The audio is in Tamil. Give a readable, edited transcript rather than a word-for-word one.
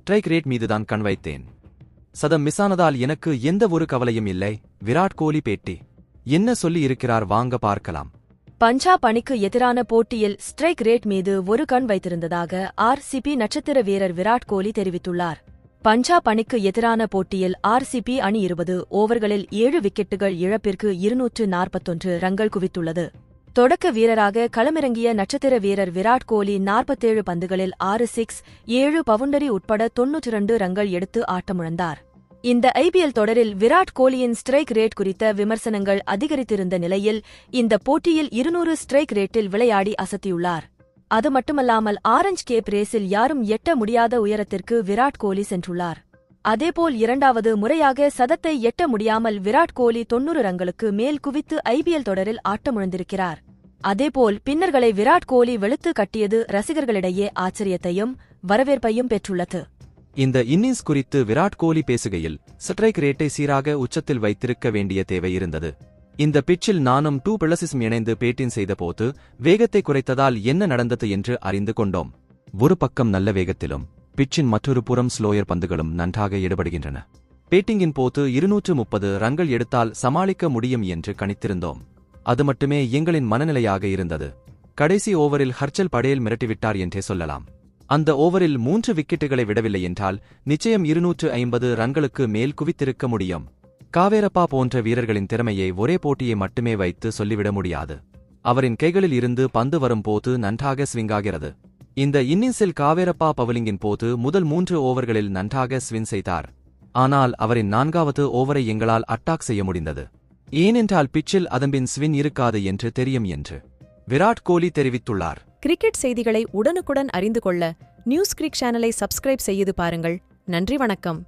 ஸ்ட்ரைக் ரேட் மீதுதான் கண் வைத்தேன். சதம் மிஸ்ஸானதால் எனக்கு எந்த ஒரு கவலையும் இல்லை. விராட் கோலி பேட்டி என்ன சொல்லி இருக்கிறார் வாங்க பார்க்கலாம். பஞ்சாப் அணிக்கு எதிரான போட்டியில் ஸ்ட்ரைக் ரேட் மீது ஒரு கண் வைத்திருந்ததாக ஆர்சிபி நட்சத்திர வீரர் விராட் கோலி தெரிவித்துள்ளார். பஞ்சாப் அணிக்கு எதிரான போட்டியில் ஆர்சிபி அணி 20 ஓவர்களில் 7 விக்கெட்டுகள் இழப்பிற்கு 241 ரன்கள் குவித்துள்ளது. தொடக்க வீரராக களமிறங்கிய நட்சத்திர வீரர் விராட் கோலி 47 பந்துகளில் 6 சிக்ஸ் 7 பவுண்டரி உட்பட 92 ரன்கள் எடுத்து ஆட்டமிழந்தார். இந்த ஐபிஎல் தொடரில் விராட் கோலியின் ஸ்ட்ரைக் ரேட் குறித்த விமர்சனங்கள் அதிகரித்திருந்த நிலையில் இந்த போட்டியில் 200 ஸ்ட்ரைக் ரேட்டில் விளையாடி அசத்தியுள்ளார். அது மட்டுமல்லாமல் ஆரஞ்ச் கேப் ரேஸில் யாரும் எட்ட முடியாத உயரத்திற்கு விராட் கோலி சென்றுள்ளார். அதேபோல் இரண்டாவது முறையாக சதத்தை எட்ட முடியாமல் விராட் கோலி 90 ரன்களுக்கு மேல் குவித்து ஐபிஎல் தொடரில் ஆட்டமிழந்திருக்கிறார். அதேபோல் பின்னர்களை விராட் கோலி வெளுத்து கட்டியது ரசிகர்களிடையே ஆச்சரியத்தையும் வரவேற்பையும் பெற்றுள்ளது. இந்த இன்னிங்ஸ் குறித்து விராட் கோலி பேசுகையில், ஸ்ட்ரைக் ரேட்டை சீராக உச்சத்தில் வைத்திருக்க வேண்டிய தேவை இருந்தது. இந்த பிட்சில் நானும் டூ பிளஸிஸும் இணைந்து பேட்டிங் செய்தபோது வேகத்தை குறைத்ததால் என்ன நடந்தது என்று அறிந்து கொண்டோம். ஒரு பக்கம் நல்ல வேகத்திலும் பிட்சின் மற்றொரு புறம் ஸ்லோயர் பந்துகளும் நன்றாக ஈடுபடுகின்றன. பேட்டிங்கின் போது 230 ரன்கள் எடுத்தால் சமாளிக்க முடியும் என்று கணித்திருந்தோம். அது மட்டுமே எங்களின் மனநிலையாக இருந்தது. கடைசி ஓவரில் ஹர்ஷல் படேல் மிரட்டிவிட்டார் என்றே சொல்லலாம். அந்த ஓவரில் 3 விக்கெட்டுகளை விடவில்லை என்றால் நிச்சயம் 250 ரன்களுக்கு மேல் குவித்திருக்க முடியும். காவேரப்பா போன்ற வீரர்களின் திறமையை ஒரே போட்டியை மட்டுமே வைத்து சொல்லிவிட முடியாது. அவரின் கைகளில் இருந்து பந்து வரும்போது நன்றாக ஸ்விங்காகிறது. இந்த இன்னிங்ஸில் காவேரப்பா பவுலிங்கின் போது முதல் 3 ஓவர்களில் நன்றாக ஸ்வின் செய்தார். ஆனால் அவரின் 4வது ஓவரை எங்களால் அட்டாக் செய்ய முடிந்தது. ஏனென்றால் பிட்சில் அதன்பின் ஸ்வின் இருக்காது என்று தெரியும் என்று விராட் கோலி தெரிவித்துள்ளார். கிரிக்கெட் செய்திகளை உடனுக்குடன் அறிந்து கொள்ள நியூஸ் கிரிக் சேனலை சப்ஸ்கிரைப் செய்து பாருங்கள். நன்றி, வணக்கம்.